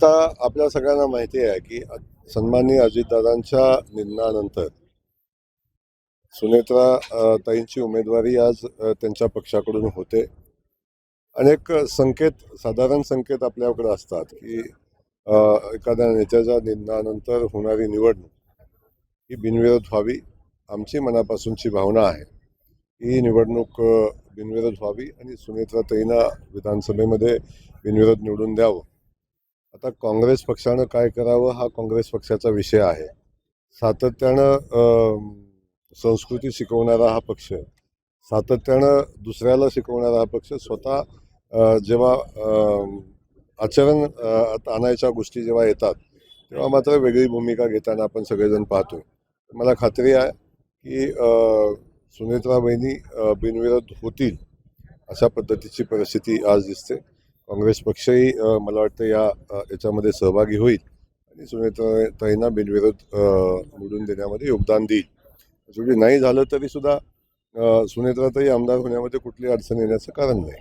आता आपल्या सगळ्यांना माहिती आहे की सन्माननीय अजितदादांच्या निधनानंतर सुनेत्रा ताईंची उमेदवारी आज त्यांच्या पक्षाकडून होते. अनेक साधारण संकेत आपल्याकडे असतात की एखाद्या नेत्याच्या निधनानंतर होणारी निवडणूक ही बिनविरोध व्हावी. आमची मनापासूनची भावना आहे ही निवडणूक बिनविरोध व्हावी आणि सुनेत्रा ताईंना विधानसभेमध्ये बिनविरोध निवडून द्यावं. आता काँग्रेस पक्षानं काय करावं हा काँग्रेस पक्षाचा विषय आहे. सातत्यानं संस्कृती शिकवणारा हा पक्ष, सातत्यानं दुसऱ्याला शिकवणारा हा पक्ष स्वतः जेव्हा आचरण आणायच्या गोष्टी जेव्हा येतात तेव्हा मात्र वेगळी भूमिका घेताना आपण सगळेजण पाहतोय. मला खात्री आहे की सुनेत्रा बहिणी बिनविरोध होतील अशा पद्धतीची परिस्थिती आज दिसते. काँग्रेस पक्षही मला वाटतं याच्यामध्ये सहभागी होईल आणि सुनेत्रा ताईंना बिनविरोध निवडून देण्यामध्ये योगदान देईल. शेवटी नाही झालं तरी सुद्धा सुनेत्रा ताई आमदार होण्यामध्ये कुठली अडचण येण्याचं कारण नाही.